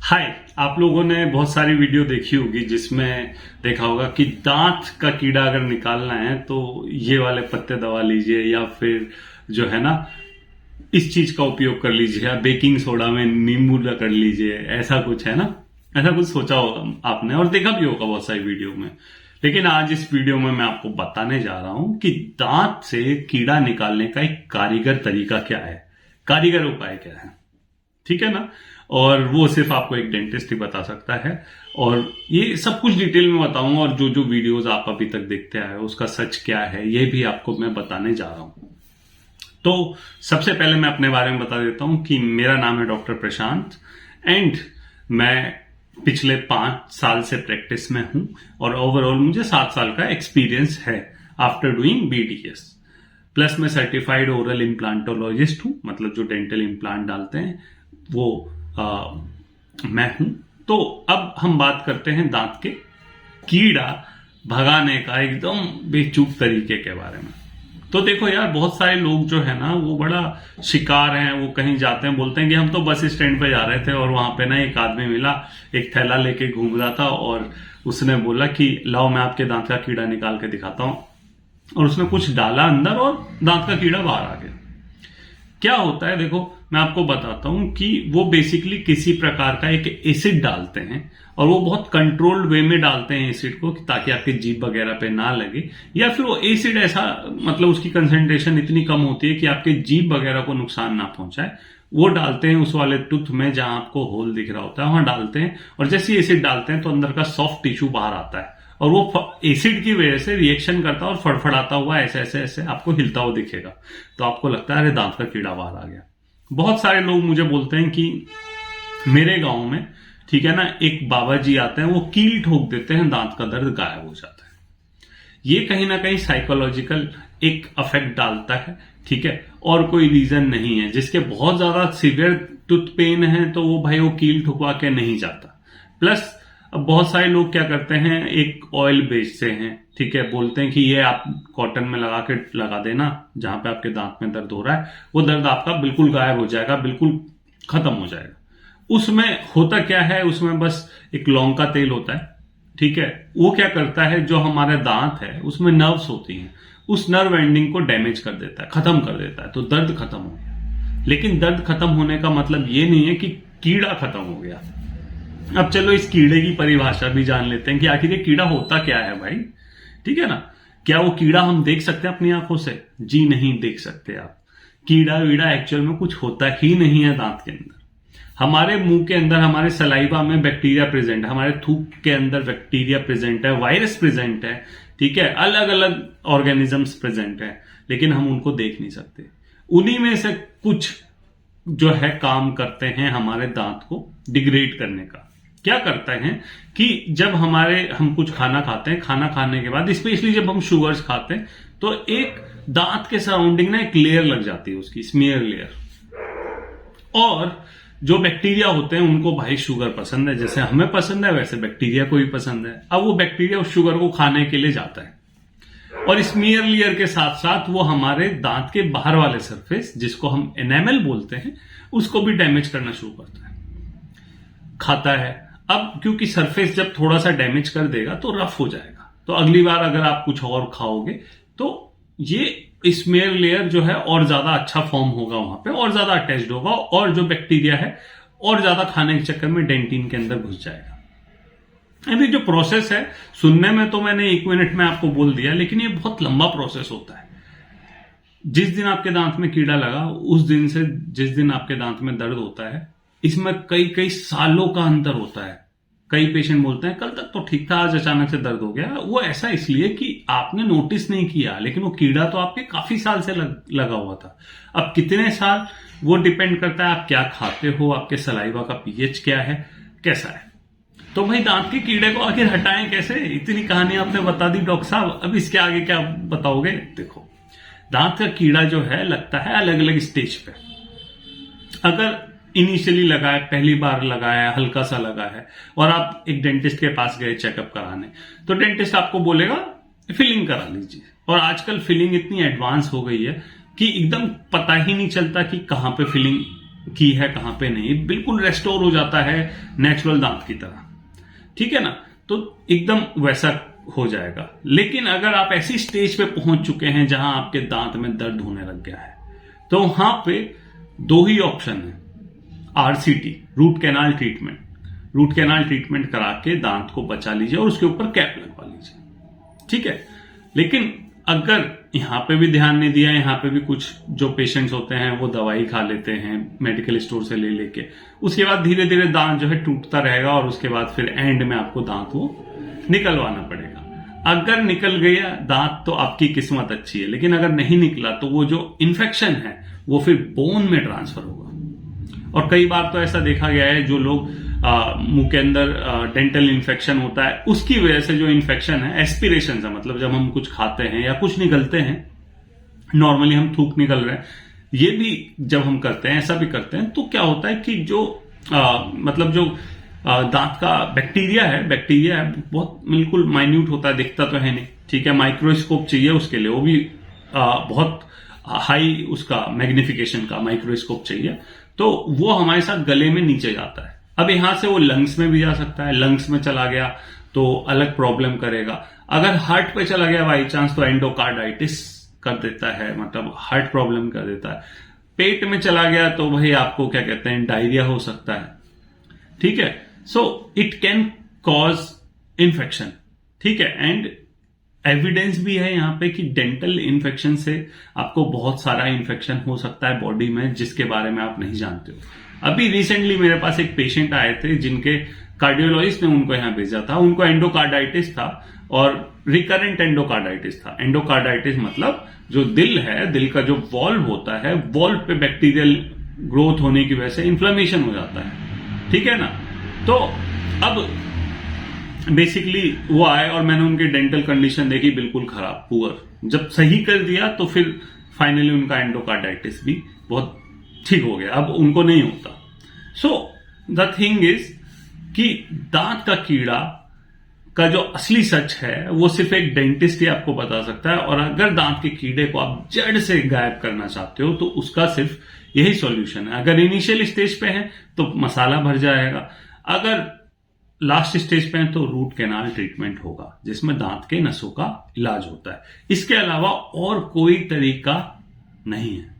हाय। आप लोगों ने बहुत सारी वीडियो देखी होगी जिसमें देखा होगा कि दांत का कीड़ा अगर निकालना है तो ये वाले पत्ते दबा लीजिए या फिर जो है ना इस चीज का उपयोग कर लीजिए या बेकिंग सोडा में नींबू कर लीजिए, ऐसा कुछ है ना। ऐसा कुछ सोचा होगा आपने और देखा भी होगा बहुत सारी वीडियो में। लेकिन आज इस वीडियो में मैं आपको बताने जा रहा हूं कि दांत से कीड़ा निकालने का एक कारीगर तरीका क्या है, कारीगर उपाय क्या है, ठीक है ना। और वो सिर्फ आपको एक डेंटिस्ट ही बता सकता है। और ये सब कुछ डिटेल में बताऊंगा और जो जो वीडियोस आप अभी तक देखते आए हो उसका सच क्या है ये भी आपको मैं बताने जा रहा हूं। तो सबसे पहले मैं अपने बारे में बता देता हूं कि मेरा नाम है डॉक्टर प्रशांत एंड मैं पिछले 5 साल से प्रैक्टिस में हूं और ओवरऑल मुझे 7 साल का एक्सपीरियंस है आफ्टर डूइंग BDS। प्लस मैं सर्टिफाइड ओरल इम्प्लांटोलॉजिस्ट हूं, मतलब जो डेंटल इम्प्लांट डालते हैं वो मैं हूं। तो अब हम बात करते हैं दांत के कीड़ा भगाने का एकदम बेचूक तरीके के बारे में। तो देखो यार, बहुत सारे लोग जो है ना वो बड़ा शिकार हैं। वो कहीं जाते हैं, बोलते हैं कि हम तो बस स्टैंड पे जा रहे थे और वहां पे ना एक आदमी मिला, एक थैला लेके घूम रहा था और उसने बोला कि लाओ मैं आपके दांत का कीड़ा निकाल के दिखाता हूं। और उसने कुछ डाला अंदर और दांत का कीड़ा बाहर आ गया। क्या होता है देखो, मैं आपको बताता हूं कि वो बेसिकली किसी प्रकार का एक एसिड डालते हैं और वो बहुत कंट्रोल्ड वे में डालते हैं एसिड को ताकि आपके जीभ वगैरह पे ना लगे, या फिर वो एसिड ऐसा मतलब उसकी कंसंट्रेशन इतनी कम होती है कि आपके जीभ वगैरह को नुकसान ना पहुंचाए। वो डालते हैं उस वाले टूथ में जहां आपको होल दिख रहा होता है, वहां डालते हैं और जैसे एसिड डालते हैं तो अंदर का सॉफ्ट टिश्यू बाहर आता है और वो एसिड की वजह से रिएक्शन करता है और फड़फड़ाता हुआ ऐसे ऐसे ऐसे आपको हिलता हुआ दिखेगा। तो आपको लगता है अरे दांत का कीड़ा बाहर आ गया। बहुत सारे लोग मुझे बोलते हैं कि मेरे गांव में, ठीक है ना, एक बाबा जी आते हैं, वो कील ठोक देते हैं, दांत का दर्द गायब हो जाता है। ये कहीं ना कहीं साइकोलॉजिकल एक अफेक्ट डालता है, ठीक है, और कोई रीजन नहीं है। जिसके बहुत ज्यादा सीवियर टूथ पेन है तो वो भाई वो कील ठुकवा के नहीं जाता। प्लस अब बहुत सारे लोग क्या करते हैं, एक ऑयल बेचते हैं, ठीक है, बोलते हैं कि ये आप कॉटन में लगा देना जहां पे आपके दांत में दर्द हो रहा है, वो दर्द आपका बिल्कुल गायब हो जाएगा, बिल्कुल खत्म हो जाएगा। उसमें होता क्या है, उसमें बस एक लौंग का तेल होता है, ठीक है। वो क्या करता है, जो हमारे दांत है उसमें नर्व्स होती हैं, उस नर्व एंडिंग को डैमेज कर देता है, खत्म कर देता है, तो दर्द खत्म हो गया। लेकिन दर्द खत्म होने का मतलब ये नहीं है कि कीड़ा खत्म हो गया। अब चलो इस कीड़े की परिभाषा भी जान लेते हैं कि आखिर ये कीड़ा होता क्या है भाई, ठीक है ना। क्या वो कीड़ा हम देख सकते हैं अपनी आंखों से? जी नहीं देख सकते आप। कीड़ा वीड़ा एक्चुअल में कुछ होता ही नहीं है दांत के अंदर। हमारे मुंह के अंदर, हमारे सलाइवा में बैक्टीरिया प्रेजेंट है, हमारे थूक के अंदर बैक्टीरिया प्रेजेंट है, वायरस प्रेजेंट है, ठीक है, अलग अलग ऑर्गेनिजम्स प्रेजेंट है, लेकिन हम उनको देख नहीं सकते। उन्हीं में से कुछ जो है काम करते हैं हमारे दांत को डिग्रेड करने का। क्या करते हैं कि जब हम कुछ खाना खाते हैं, खाना खाने के बाद स्पेशली जब हम शुगर्स खाते हैं तो एक दांत के सराउंडिंग ना एक लेयर लग जाती है, उसकी स्मीयर लेयर। और जो बैक्टीरिया होते हैं उनको भाई शुगर पसंद है, जैसे हमें पसंद है वैसे बैक्टीरिया को भी पसंद है। अब वो बैक्टीरिया उस शुगर को खाने के लिए जाता है और स्मीयर लेयर के साथ साथ वो हमारे दांत के बाहर वाले सरफेस, जिसको हम एनेमल बोलते हैं, उसको भी डैमेज करना शुरू करता है, खाता है। अब क्योंकि सरफेस जब थोड़ा सा डैमेज कर देगा तो रफ हो जाएगा, तो अगली बार अगर आप कुछ और खाओगे तो ये स्मीयर लेयर जो है और ज्यादा अच्छा फॉर्म होगा, वहां पे और ज्यादा अटैच्ड होगा और जो बैक्टीरिया है और ज्यादा खाने के चक्कर में डेंटिन के अंदर घुस जाएगा। अभी जो प्रोसेस है, सुनने में तो मैंने 1 मिनट में आपको बोल दिया, लेकिन ये बहुत लंबा प्रोसेस होता है। जिस दिन आपके दांत में कीड़ा लगा उस दिन से जिस दिन आपके दांत में दर्द होता है, इसमें कई कई सालों का अंतर होता है। कई पेशेंट बोलते हैं कल तक तो ठीक था, आज अचानक से दर्द हो गया। वो ऐसा इसलिए कि आपने नोटिस नहीं किया, लेकिन वो कीड़ा तो आपके काफी साल से लगा हुआ था। अब कितने साल वो डिपेंड करता है आप क्या खाते हो, आपके सलाइवा का पीएच क्या है, कैसा है। तो भाई दांत के कीड़े को आखिर हटाएं कैसे? इतनी कहानी आपने बता दी डॉक्टर साहब, अब इसके आगे क्या बताओगे? देखो, दांत का कीड़ा जो है लगता है अलग अलग स्टेज पे। अगर इनिशियली लगा है, पहली बार लगा है, हल्का सा लगा है और आप एक डेंटिस्ट के पास गए चेकअप कराने, तो डेंटिस्ट आपको बोलेगा फिलिंग करा लीजिए। और आजकल फिलिंग इतनी एडवांस हो गई है कि एकदम पता ही नहीं चलता कि कहां पे फिलिंग की है कहां पे नहीं, बिल्कुल रेस्टोर हो जाता है नेचुरल दांत की तरह, ठीक है ना। तो एकदम वैसा हो जाएगा। लेकिन अगर आप ऐसी स्टेज पे पहुंच चुके हैं जहां आपके दांत में दर्द होने लग गया है, तो वहां पे दो ही ऑप्शन है, RCT, root canal treatment. Root canal treatment करा के दांत को बचा लीजिए और उसके ऊपर कैप लगवा लीजिए, ठीक है। लेकिन अगर यहां पे भी ध्यान नहीं दिया, यहां पे भी कुछ जो पेशेंट्स होते हैं वो दवाई खा लेते हैं मेडिकल स्टोर से ले लेके, उसके बाद धीरे धीरे दांत जो है टूटता रहेगा और उसके बाद फिर एंड में आपको दांत वो निकलवाना पड़ेगा। अगर निकल गया दांत तो आपकी किस्मत अच्छी है, लेकिन अगर नहीं निकला तो वो जो इन्फेक्शन है वो फिर बोन में ट्रांसफर होगा। और कई बार तो ऐसा देखा गया है, जो लोग मुंह के अंदर डेंटल इन्फेक्शन होता है, उसकी वजह से जो इन्फेक्शन है एस्पिरेशन से, मतलब जब हम कुछ खाते हैं या कुछ निगलते हैं, नॉर्मली हम थूक निकल रहे हैं, ये भी जब हम करते हैं, ऐसा भी करते हैं, तो क्या होता है कि जो मतलब जो दांत का बैक्टीरिया है बहुत बिल्कुल माइन्यूट होता है, दिखता तो है नहीं, ठीक है। माइक्रोस्कोप चाहिए उसके लिए, वो भी बहुत हाई उसका मैग्निफिकेशन का माइक्रोस्कोप चाहिए, तो वो हमारे साथ गले में नीचे जाता है। अब यहां से वो लंग्स में भी जा सकता है, लंग्स में चला गया तो अलग प्रॉब्लम करेगा। अगर हार्ट पे चला गया बाई चांस तो एंडोकार्डाइटिस कर देता है, मतलब हार्ट प्रॉब्लम कर देता है। पेट में चला गया तो भाई आपको क्या कहते हैं, डायरिया हो सकता है, ठीक है। So it can cause infection, ठीक है। एंड एविडेंस भी है यहाँ पे कि डेंटल इन्फेक्शन से आपको बहुत सारा इन्फेक्शन हो सकता है बॉडी में, जिसके बारे में आप नहीं जानते हो। अभी रिसेंटली मेरे पास एक पेशेंट आए थे जिनके कार्डियोलॉजिस्ट ने उनको यहाँ भेजा था, उनको एंडोकार्डाइटिस था और रिकरेंट एंडोकार्डाइटिस था। एंडोकार्डाइटिस मतलब जो दिल है, दिल का जो वॉल्व होता है, वॉल्व पे बैक्टीरियल ग्रोथ होने की वजह से इन्फ्लेमेशन हो जाता है, ठीक है ना। तो अब बेसिकली वो आए और मैंने उनकी डेंटल कंडीशन देखी, बिल्कुल खराब, पुअर। जब सही कर दिया तो फिर फाइनली उनका एंडोकार्डाइटिस भी बहुत ठीक हो गया, अब उनको नहीं होता। सो द थिंग इज कि दांत का कीड़ा का जो असली सच है वो सिर्फ एक डेंटिस्ट ही आपको बता सकता है। और अगर दांत के कीड़े को आप जड़ से गायब करना चाहते हो तो उसका सिर्फ यही सॉल्यूशन है। अगर इनिशियल स्टेज पे है तो मसाला भर जाएगा, अगर लास्ट स्टेज पे है तो रूट कैनाल ट्रीटमेंट होगा, जिसमें दांत के नसों का इलाज होता है। इसके अलावा और कोई तरीका नहीं है।